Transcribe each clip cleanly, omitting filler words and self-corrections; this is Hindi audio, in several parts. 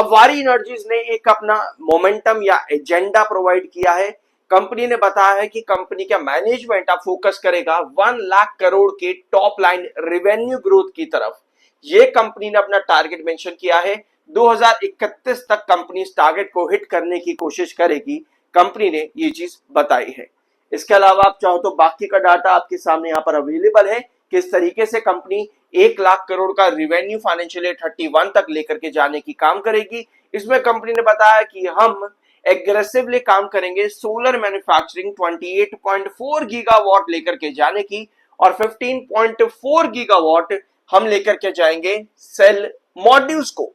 अब वारी एनर्जीज ने एक अपना मोमेंटम या एजेंडा प्रोवाइड किया है। कंपनी ने बताया है कि कंपनी का मैनेजमेंट अब फोकस करेगा 1 लाख करोड़ के टॉप लाइन रेवेन्यू ग्रोथ की तरफ। ये कंपनी ने अपना टारगेट मेंशन किया है। 2031 तक कंपनी इस टारगेट को हिट करने की कोशिश करेगी, कंपनी ने ये चीज बताई है। इसके अलावा आप चाहो तो बाकी का डाटा आपके सामने यहाँ पर अवेलेबल है, किस तरीके से कंपनी 1 लाख करोड़ का रिवेन्यू फाइनेंशियल ईयर 31 तक लेकर के जाने की काम करेगी। इसमें कंपनी ने बताया कि हम एग्रेसिवली काम करेंगे सोलर मैन्युफैक्चरिंग 28.4 गीगावाट लेकर के जाने की, और 15.4 गीगावाट हम लेकर के जाएंगे सेल मॉड्यूल्स को।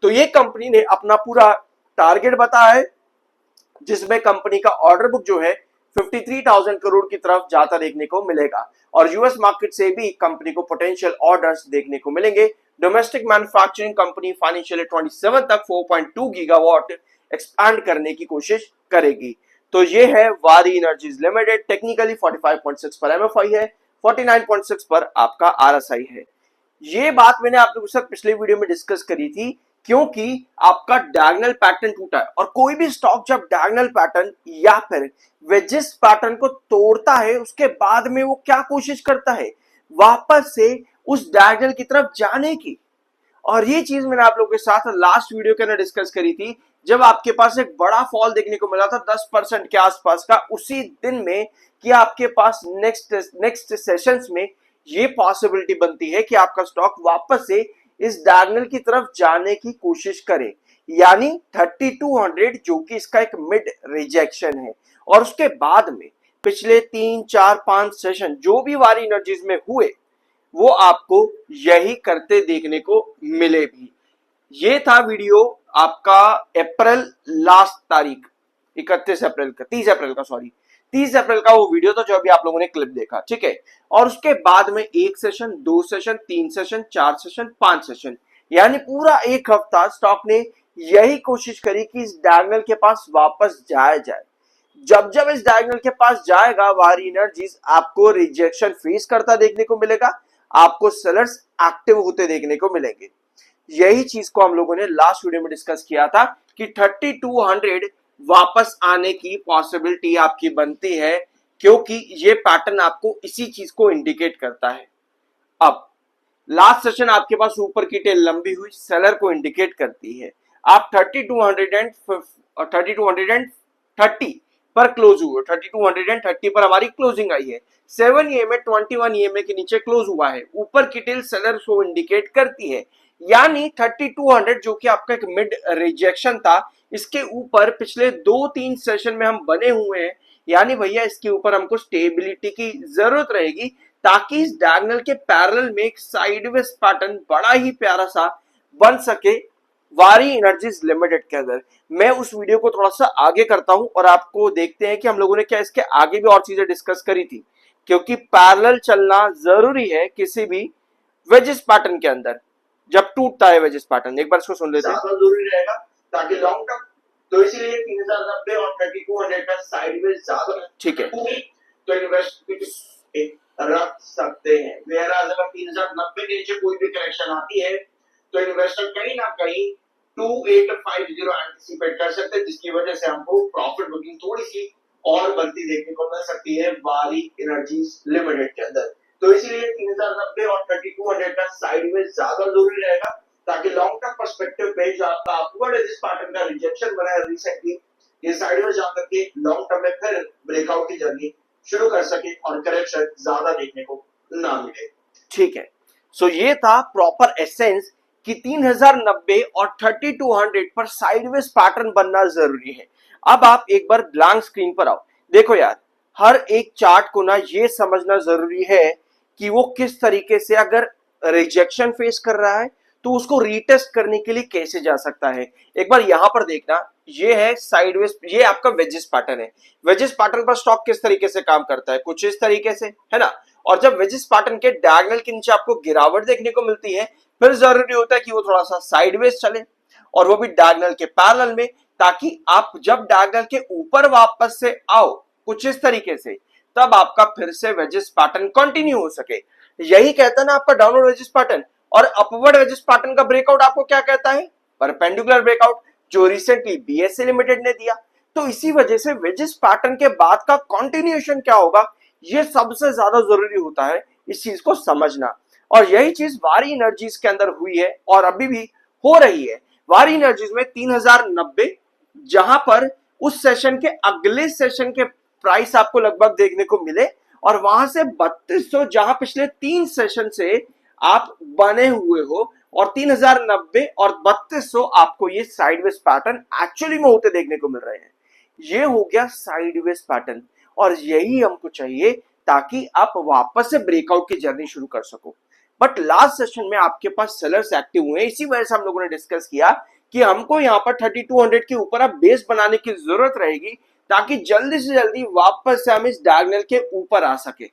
तो ये कंपनी ने अपना पूरा टारगेट बताया है, जिसमें कंपनी का ऑर्डर बुक जो है 53,000 करोड़ की तरफ जाता देखने को मिलेगा, और यूएस मार्केट से भी कंपनी को पोटेंशियल ऑर्डर्स देखने को मिलेंगे। डोमेस्टिक मैन्युफैक्चरिंग कंपनी फाइनेंशियल 27 तक 4.2 गीगावाट एक्सपैंड करने की कोशिश करेगी। तो ये है वारी एनर्जीज लिमिटेड। टेक्निकली 45.6 पर एमएफआई है, 49.6 पर आपका आरएसआई है। ये बात मैंने आप लोगों के साथ पिछले वीडियो में डिस्कस करी थी, क्योंकि आपका डायगोनल पैटर्न टूटा है, और कोई भी स्टॉक जब डायगोनल पैटर्न या फिर वेजिस पैटर्न को तोड़ता है, उसके बाद में वो क्या कोशिश करता है, वापस से उस डायगोनल की तरफ जाने की। और ये चीज मैंने आप लोगों के साथ लास्ट वीडियो के अंदर डिस्कस करी थी, जब आपके पास एक बड़ा फॉल देखने को मिला था 10% के आसपास का उसी दिन में, कि आपके पास नेक्स्ट सेशंस में ये पॉसिबिलिटी बनती है कि आपका स्टॉक वापस से इस डायगोनल की तरफ जाने की कोशिश करे, यानी 3200 जो कि इसका एक मिड रिजेक्शन है। और उसके बाद में पिछले 3, 4, 5 सेशन जो भी वारी एनर्जीज में हुए, वो आपको यही करते देखने को मिले भी। ये था वीडियो आपका अप्रैल लास्ट तारीख 31 अप्रैल का 30 अप्रैल का 30 अप्रैल का वो वीडियो था जो अभी आप लोगों ने क्लिप देखा, ठीक है। और उसके बाद में 1 session, 2 session, 3 session, 4 session, 5 session, यानी पूरा एक हफ्ता स्टॉक ने यही कोशिश करी कि इस डायगोनल के पास वापस जाया जाए। जब जब इस डायगोनल के पास जाएगा, वारी एनर्जीज आपको रिजेक्शन फेस करता देखने को मिलेगा, आपको सेलर्स एक्टिव होते देखने को मिलेंगे। यही चीज को हम लोगों ने लास्ट वीडियो में डिस्कस किया था कि 3200 वापस आने की पॉसिबिलिटी आपकी बनती है, क्योंकि ये पैटर्न आपको इसी चीज को इंडिकेट करता है। अब लास्ट सेशन आपके पास ऊपर की टेल लंबी हुई, सेलर को इंडिकेट करती है। आप 3230 पर क्लोज हुए, 3230 पर हमारी क्लोजिंग आई है। 7 EMA 21 EMA के नीचे क्लोज हुआ है, ऊपर की टेल सेलर को इंडिकेट करती है, यानी 3200 जो कि आपका एक मिड रिजेक्शन था, इसके ऊपर पिछले 2-3 सेशन में हम बने हुए हैं, यानी भैया इसके ऊपर हमको स्टेबिलिटी की जरूरत रहेगी, ताकि इस डायगोनल के पैरेलल में एक साइडवेज पैटर्न बड़ा ही प्यारा सा बन सके वारी एनर्जीज लिमिटेड के अंदर। मैं उस वीडियो को थोड़ा सा आगे करता हूं और आपको देखते हैं कि हम लोगों ने क्या इसके आगे भी और चीजें डिस्कस करी थी, क्योंकि पैरेलल चलना जरूरी है किसी भी वेजिस पैटर्न के अंदर। जब टूटता है वेजिस पैटर्न, एक बार इसको सुन लेते हैं, जरूरी रहेगा ताकि लॉन्ग टर्म, तो इसीलिए 3090 और 3200 का साइडवेज ज्यादा, ठीक है, तो इन्वेस्ट रख सकते हैं। मेरा अगर 3090 के नीचे कोई भी करेक्शन आती है, तो इन्वेस्टर कहीं ना कहीं 2850 एंटिसिपेट कर सकते हैं, जिसकी वजह से हमको प्रॉफिट बुकिंग थोड़ी सी और बनती देखने को मिल सकती है वारी एनर्जीज लिमिटेड के अंदर। तो इसीलिए 3090 और 3200 का साइडवेज ज्यादा जरूरी रहेगा, ताकि लॉन्ग टर्म पर्सपेक्टिव पे जो आपका अपवर्ड है, जिस पैटर्न का रिजेक्शन बना है रिसेंटली, ये साइडवेज जाकर के लॉन्ग टर्म में फिर ब्रेकआउट की जर्नी शुरू कर सके और करेक्शन ज्यादा देखने को ना मिले, ठीक है। सो ये था प्रॉपर एसेंस कि 3090 और 3200 पर साइडवेज पैटर्न बनना जरूरी है। अब आप एक बार ब्लैंक स्क्रीन पर आओ, देखो यार, हर एक चार्ट को ना ये समझना जरूरी है कि वो किस तरीके से, अगर रिजेक्शन फेस कर रहा है तो उसको रीटेस्ट करने के लिए कैसे जा सकता है। एक बार यहां पर देखना, ये है साइडवेज, ये आपका वेजिस पैटर्न है। वेजिस पैटर्न पर स्टॉक किस तरीके से काम करता है, कुछ इस तरीके से, है ना। और जब वेजिस पैटर्न के डायगोनल के नीचे आपको गिरावट देखने को मिलती है, फिर जरूरी होता है कि वो थोड़ा सा साइडवेज चले, और वो भी डायगोनल के पैरेलल में, ताकि आप जब डायगोनल के ऊपर वापस से आओ कुछ इस तरीके से, तब आपका फिर से वेजिस पैटर्न कंटिन्यू हो सके। यही कहता है ना आपका डाउनवर्ड वेजिस पैटर्न। और अपवर्ड वेजिस पैटर्न का ब्रेकआउट आपको क्या कहता है, परपेंडिकुलर ब्रेकआउट जो रिसेंटली बीएसए लिमिटेड ने दिया। तो इसी वजह से वेजिस पैटर्न के बाद का कंटिन्यूएशन क्या होगा, ये सबसे ज्यादा जरूरी होता है इस चीज को समझना। और यही चीज वारी एनर्जीज के अंदर हुई है और अभी भी हो रही है। वारी एनर्जीज में 3090, जहां पर उस सेशन के अगले सेशन के प्राइस आपको लगभग देखने को मिले, और वहां से 3200 जहां पिछले 3 सेशन से आप बने हुए हो, और 3090 और 3200 आपको ये साइडवेज पैटर्न एक्चुअली में होते देखने को मिल रहे हैं। ये हो गया साइडवेज पैटर्न, और यही हमको चाहिए ताकि आप वापस से ब्रेकआउट की जर्नी शुरू कर सको। बट लास्ट सेशन में आपके पास सेलर्स एक्टिव हुए, इसी वजह से हम लोगों ने डिस्कस किया कि हमको यहाँ पर 3200 के ऊपर अब बेस बनाने की जरूरत रहेगी ताकि जल्दी से जल्दी वापस से हम इस डायगोनल के ऊपर आ सके।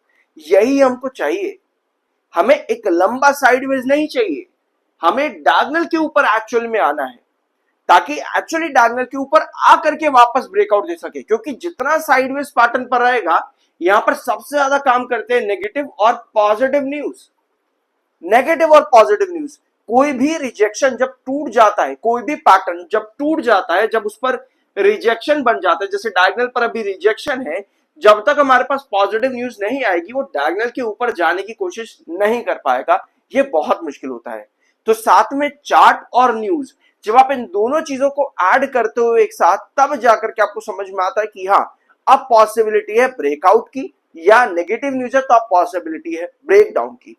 यही हमको चाहिए। हमें एक लंबा साइडवेज नहीं चाहिए, हमें डायगोनल के ऊपर एक्चुअल में आना है ताकि एक्चुअली डायगोनल के ऊपर आकर के वापस ब्रेकआउट दे सके। क्योंकि जितना साइडवेज पैटर्न पर रहेगा, यहां पर सबसे ज्यादा काम करते हैं नेगेटिव और पॉजिटिव न्यूज। नेगेटिव और पॉजिटिव न्यूज, कोई भी रिजेक्शन जब टूट जाता है, कोई भी पैटर्न जब टूट जाता है, जब उस पर रिजेक्शन बन जाता है, जैसे डायगोनल पर अभी रिजेक्शन है, जब तक हमारे पास पॉजिटिव न्यूज नहीं आएगी वो डायगोनल के ऊपर जाने की कोशिश नहीं कर पाएगा। ये बहुत मुश्किल होता है। तो साथ में चार्ट और न्यूज, जब आप इन दोनों चीजों को ऐड करते हो एक साथ, तब जाकर के आपको समझ में आता है कि हाँ, अब पॉसिबिलिटी है ब्रेकआउट की, या नेगेटिव न्यूज है तो अब पॉसिबिलिटी है ब्रेकडाउन की।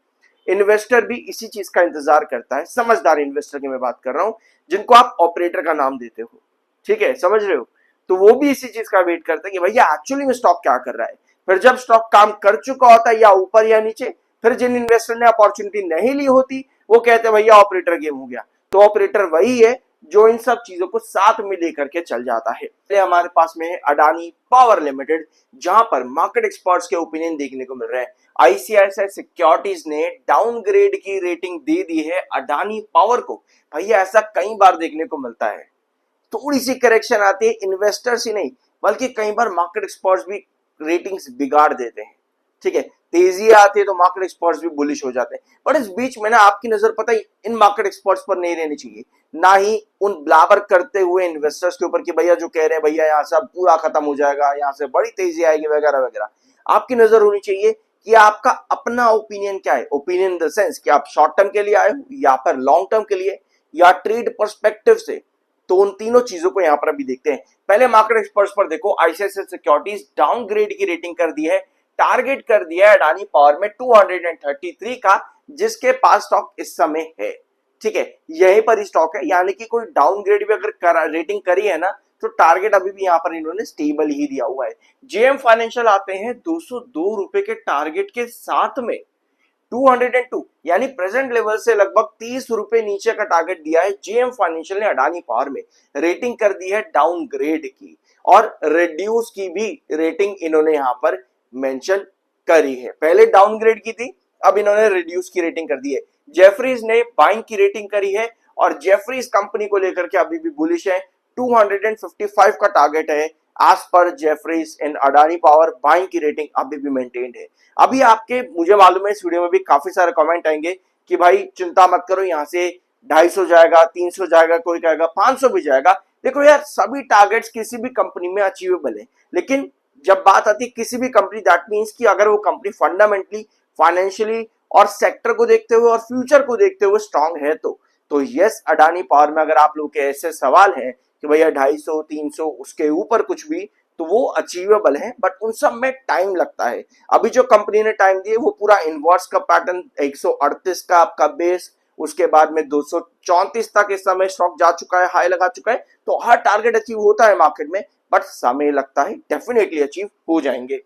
इन्वेस्टर भी इसी चीज का इंतजार करता है, समझदार इन्वेस्टर की मैं बात कर रहा हूं, जिनको आप ऑपरेटर का नाम देते हो, ठीक है, समझ रहे हो। तो वो भी इसी चीज का वेट करते हैं कि भैया एक्चुअली में स्टॉक क्या कर रहा है। फिर जब स्टॉक काम कर चुका होता है या ऊपर या नीचे, फिर जिन इन्वेस्टर ने अपॉर्चुनिटी नहीं ली होती वो कहते हैं भैया ऑपरेटर गेम हो गया। तो ऑपरेटर वही है जो इन सब चीजों को साथ में लेकर के चल जाता है। हमारे पास में है अडानी पावर लिमिटेड, जहां पर मार्केट एक्सपर्ट्स के ओपिनियन देखने को मिल रहे हैं। आईसीआईसीआई सिक्योरिटीज ने डाउनग्रेड की रेटिंग दे दी है अडानी पावर को। भैया ऐसा कई बार देखने को मिलता है, थोड़ी सी करेक्शन आती है, इन्वेस्टर्स ही नहीं बल्कि कई बार मार्केट एक्सपर्ट्स भी रेटिंग्स बिगाड़ देते हैं, ठीक है। तेजी आती है तो मार्केट एक्सपर्ट्स भी बुलिश हो जाते हैं। बट इस बीच में ना आपकी नजर पता ही इन मार्केट एक्सपर्ट्स पर नहीं रहनी चाहिए, ना ही उन ब्लाबर करते हुए इन्वेस्टर्स के ऊपर कि भैया जो कह रहे हैं भैया यहाँ से पूरा खत्म हो जाएगा, यहाँ से बड़ी तेजी आएगी वगैरह वगैरह। आपकी नजर होनी चाहिए कि आपका अपना ओपिनियन क्या है। ओपिनियन इन द सेंस कि आप शॉर्ट टर्म के लिए आए हो या फिर लॉन्ग टर्म के लिए या ट्रेड पर्सपेक्टिव से। तो उन तीनों चीजों को यहां पर अभी देखते हैं। पहले मार्केट एक्सपर्ट्स पर देखो, आईसीआईसीआई सिक्योरिटीज डाउनग्रेड की रेटिंग कर दी है, टारगेट कर दिया है अडानी पावर में 233 का, जिसके पास स्टॉक इस समय है, ठीक है, यहीं पर ही स्टॉक है। यानी कि कोई डाउनग्रेड भी अगर रेटिंग करी है ना, तो टारगेट अभी भी यहां पर इन्होंने स्टेबल ही दिया हुआ है। जेएम फाइनेंशियल आते हैं 202 रुपए के टारगेट के साथ में 202, यानी प्रेजेंट लेवल से लगभग 30 रुपए नीचे का टारगेट दिया है जेएम फाइनेंशियल ने अडानी पावर में। रेटिंग कर दी है डाउनग्रेड की, और रिड्यूस की भी रेटिंग इन्होंने यहां पर मेंशन करी है। पहले डाउनग्रेड की थी, अब इन्होंने रिड्यूस की रेटिंग कर दी है। जेफरीज ने बाइंग की रेटिंग करी है, और जेफरीज कंपनी को लेकर के अभी भी बुलिश है। 255 का टारगेट है एज पर जेफरीज इन अडानी पावर। बाइंग की रेटिंग अभी भी मेंटेन्ड है। अभी आपके, मुझे मालूम है इस वीडियो में भी काफी सारे कमेंट आएंगे कि भाई चिंता मत करो, यहाँ से 250 जाएगा, 300 जाएगा, कोई कहेगा 500 भी जाएगा। देखो यार, सभी टारगेट्स किसी भी कंपनी में अचीवेबल है, लेकिन जब बात आती है किसी भी कंपनी, दैट मीन्स कि अगर वो कंपनी फंडामेंटली, फाइनेंशियली और सेक्टर को देखते हुए और फ्यूचर को देखते हुए स्ट्रांग है तो यस, अडानी पावर में अगर आप लोग के ऐसे सवाल है कि भैया 250, 300 उसके ऊपर कुछ भी, तो वो अचीवेबल है, बट उन सब में टाइम लगता है। अभी जो कंपनी ने टाइम दिए वो पूरा इनवर्स का पैटर्न, 138 का आपका बेस, उसके बाद में 234 तक इस समय स्टॉक जा चुका है, हाई लगा चुका है। तो हर टारगेट अचीव होता है मार्केट में, बट समय लगता है, डेफिनेटली अचीव हो जाएंगे,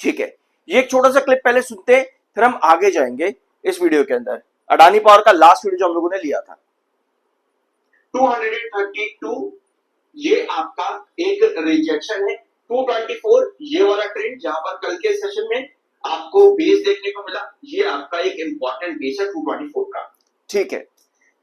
ठीक है। ये एक छोटा सा क्लिप पहले सुनते हैं, फिर हम आगे जाएंगे इस वीडियो के अंदर। अडानी पावर का लास्ट वीडियो जो हम लोगों ने लिया था 232, ये आपका एक रिजेक्शन है। 224 ये वाला ट्रेंड जहां पर कल के सेशन में आपको बेस देखने को मिला, ये आपका एक इंपॉर्टेंट बेस है 224 का, ठीक है।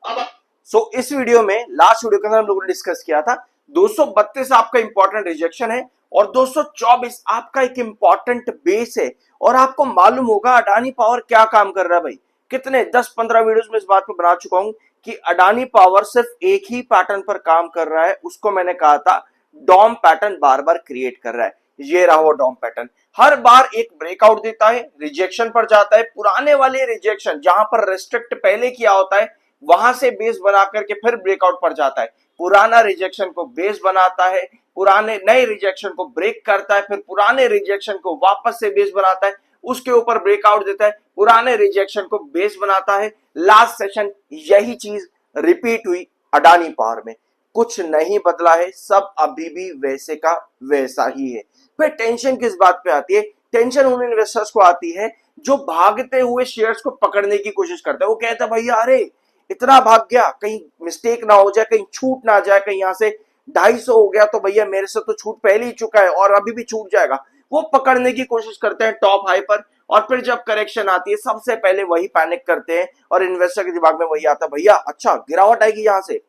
अब इस वीडियो में, लास्ट वीडियो के अंदर हम लोगों ने डिस्कस किया था 232 आपका इंपॉर्टेंट रिजेक्शन है और 224 आपका एक इंपॉर्टेंट बेस है। और आपको मालूम होगा अडानी पावर क्या काम कर रहा है भाई, कितने 10-15 वीडियोस में इस बात पे बना चुका हूं कि अडानी पावर सिर्फ एक ही पैटर्न पर काम कर रहा है, उसको मैंने कहा था डॉम पैटर्न बार बार क्रिएट कर रहा है। ये रहा वो डॉम पैटर्न, हर बार एक ब्रेकआउट देता है, रिजेक्शन पर जाता है, पुराने वाले रिजेक्शन जहां पर रेस्ट्रिक्ट पहले किया होता है वहां से बेस बना करके फिर ब्रेकआउट पर जाता है, पुराना रिजेक्शन को बेस बनाता है, पुराने नए रिजेक्शन को ब्रेक करता है, फिर पुराने रिजेक्शन को वापस से बेस बनाता है, उसके ऊपर ब्रेकआउट देता है, पुराने रिजेक्शन को बेस बनाता है। लास्ट सेशन यही चीज रिपीट हुई अडानी पावर में, कुछ नहीं बदला है, सब अभी भी वैसे का वैसा ही है। फिर टेंशन किस बात पे आती है? टेंशन उन इन्वेस्टर्स को आती है जो भागते हुए शेयर्स को पकड़ने की कोशिश करते हैं। वो कहते हैं भैया अरे इतना भाग गया, कहीं मिस्टेक ना हो जाए, कहीं छूट ना जाए, कहीं यहां से 250 हो गया तो भैया मेरे से तो छूट पहले ही चुका है और अभी भी छूट जाएगा। वो पकड़ने की कोशिश करते हैं टॉप हाई पर, और फिर जब करेक्शन आती है सबसे पहले वही पैनिक करते हैं और इन्वेस्टर के दिमाग में वही आता है भैया अच्छा गिरावट आएगी यहां से,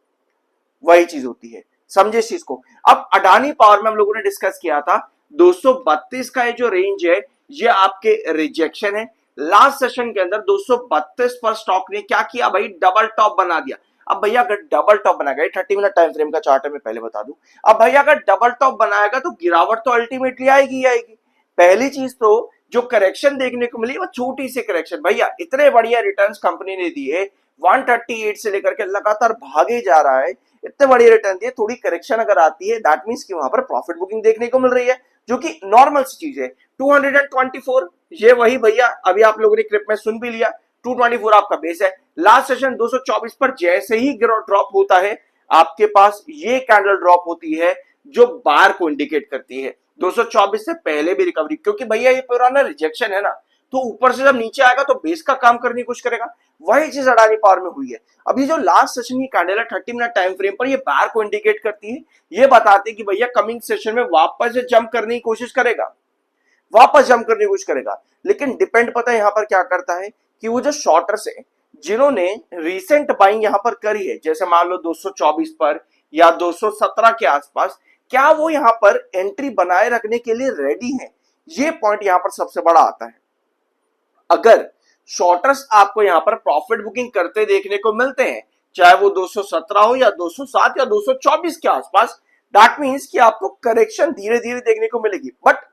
वही चीज होती है। समझे इस चीज को। अब अडानी पावर में हम लोगों ने डिस्कस किया था 232 का ये जो रेंज है ये आपके रिजेक्शन है। लास्ट सेशन के अंदर 232 पर स्टॉक ने क्या किया भाई, डबल टॉप बना दिया। अब भैया अगर डबल टॉप बनाएगा, 30 मिनट टाइम फ्रेम का चार्ट है मैं पहले बता दूं, अब भैया अगर डबल टॉप बनाएगा तो गिरावट तो अल्टीमेटली आएगी ही आएगी। पहली चीज तो जो करेक्शन देखने को मिली वो छोटी सी करेक्शन, भैया इतने बढ़िया रिटर्न्स कंपनी ने दिए, 138 से लेकर के लगातार भागे जा रहा है, इतने बड़े रिटर्न दिए, थोड़ी करेक्शन अगर आती है दैट मींस कि वहां पर प्रॉफिट बुकिंग देखने को मिल रही है, जो कि नॉर्मल सी चीज है। 224 ये वही भैया अभी आप लोगों ने क्लिप में सुन भी लिया, 224 आपका बेस है। लास्ट सेशन 224 पर जैसे ही ड्रॉप होता है आपके पास ये कैंडल ड्रॉप होती है जो बार को इंडिकेट करती है। 224 से पहले भी रिकवरी, क्योंकि भैया ये पुराना रिजेक्शन है ना, तो ऊपर से जब नीचे आएगा तो बेस का काम करने की कोशिश करेगा, वही चीज अडानी पावर में हुई है। अभी जो लास्ट सेशन की कैंडल है 30 मिनट टाइम फ्रेम पर ये बार को इंडिकेट करती है, ये बताती है कि भैया कमिंग सेशन में वापस से जंप करने की कोशिश करेगा, वापस जंप करने की कोशिश करेगा। लेकिन डिपेंड पता है यहां पर क्या करता है कि वो जो शॉर्टर्स है जिन्होंने रिसेंट बाइंग यहां पर करी है, जैसे मान लो 224 पर या 217 के आसपास, क्या वो यहां पर एंट्री बनाए रखने के लिए रेडी है? ये पॉइंट यहां पर सबसे बड़ा आता है। अगर शॉर्टर्स आपको यहां पर प्रॉफिट बुकिंग करते देखने को मिलते हैं, चाहे वो 217 हो या 207 या 224 के आसपास, दैट मींस कि आपको करेक्शन धीरे धीरे देखने को मिलेगी। बट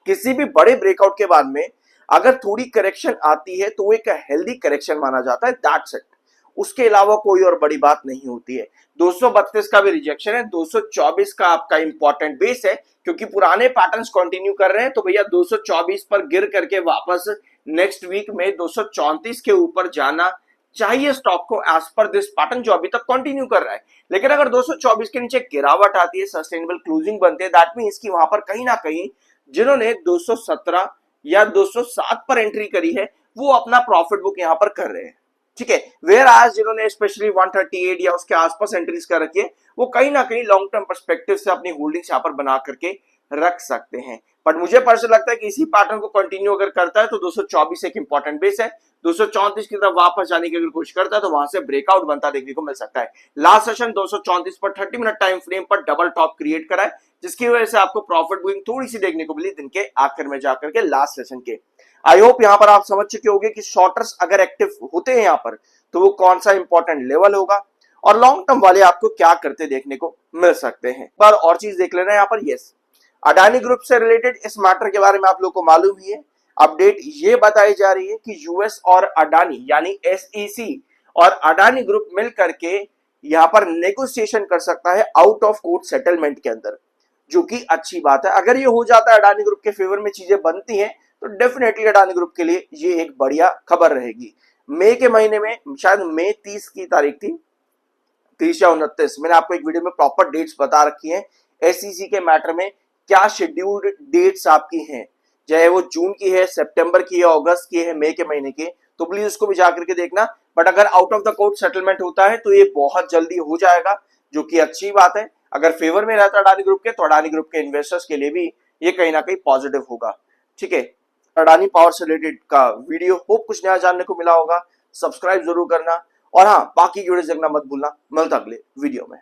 किसी भी बड़े ब्रेकआउट के बाद में अगर थोड़ी करेक्शन आती है तो वो एक हेल्दी करेक्शन माना जाता है, दैट्स इट। उसके अलावा कोई और बड़ी बात नहीं होती है। 232 का भी रिजेक्शन है, 224 का आपका इंपॉर्टेंट बेस है, क्योंकि पुराने पैटर्न्स कंटिन्यू कर रहे हैं, तो भैया 224 पर गिर करके वापस नेक्स्ट वीक में 234 के ऊपर जाना चाहिए स्टॉक को एज पर दिस पैटर्न जो अभी तक कंटिन्यू कर रहा है। लेकिन अगर 224 के नीचे गिरावट आती है, सस्टेनेबल क्लोजिंग बनते हैं, दैट मींस कि वहां पर कहीं ना कहीं जिन्होंने 217 या 207 पर एंट्री करी है वो अपना प्रॉफिट बुक यहां पर कर रहे हैं, ठीक है। वेयर आज जिन्होंने स्पेशली 138 या उसके आसपास एंट्रीज कर रखी है वो कहीं ना कहीं लॉन्ग टर्म पर्सपेक्टिव से अपनी होल्डिंग्स यहां पर बना करके रख सकते हैं। बट मुझे पर्सनल लगता है कि इसी पैटर्न को कंटिन्यू अगर करता है तो 224 एक इंपॉर्टेंट बेस है, 234 की तरफ वापस जाने की अगर कोशिश करता है तो वहां से ब्रेकआउट बनता देखने को मिल सकता है। लास्ट सेशन 234 पर 30 मिनट टाइम फ्रेम पर डबल टॉप क्रिएट करा है, जिसकी वजह से आपको प्रॉफिट बुकिंग थोड़ी सी देखने को मिली दिन के आखिर में जाकर के लास्ट सेशन के। आई होप यहां पर आप समझ चुके होंगे कि शॉर्टर्स अगर एक्टिव होते हैं यहां पर तो वो कौन सा इंपॉर्टेंट लेवल होगा और लॉन्ग टर्म वाले आपको क्या करते देखने को मिल सकते हैं। पर और चीज देख लेना यहां पर, यस अडानी ग्रुप से रिलेटेड इस मैटर के बारे में आप लोग को मालूम ही है। अपडेट ये बताई जा रही है कि यूएस और अडानी यानी एसईसी और अडानी ग्रुप मिल करके यहां पर नेगोशिएशन कर सकता है आउट ऑफ कोर्ट सेटलमेंट के अंदर, जो कि अच्छी बात है। अगर ये हो जाता है अडानी ग्रुप के फेवर में चीजें बनती हैं तो डेफिनेटली अडानी ग्रुप के लिए ये एक बढ़िया खबर रहेगी। मई के महीने में शायद मई 30 की तारीख थी, 30 या 29, मैंने आपको एक वीडियो में प्रॉपर डेट्स बता रखी हैं एसईसी के मैटर में क्या शेड्यूल्ड डेट्स आपकी हैं, चाहे वो जून की है, सितंबर की है, अगस्त की है, मई के महीने की, तो प्लीज उसको भी जाकर के देखना। बट अगर out of the court settlement होता है तो ये बहुत जल्दी हो जाएगा, जो कि अच्छी बात है। अगर फेवर में रहता है अडानी ग्रुप के तो अडानी ग्रुप के इन्वेस्टर्स के लिए भी ये कहीं ना कहीं पॉजिटिव होगा, ठीक है। अडानी पावर से रिलेटेड का वीडियो होप कुछ नया जानने को मिला होगा, सब्सक्राइब जरूर करना और हाँ बाकी वीडियोस देखना मत भूलना। मिलता अगले वीडियो में।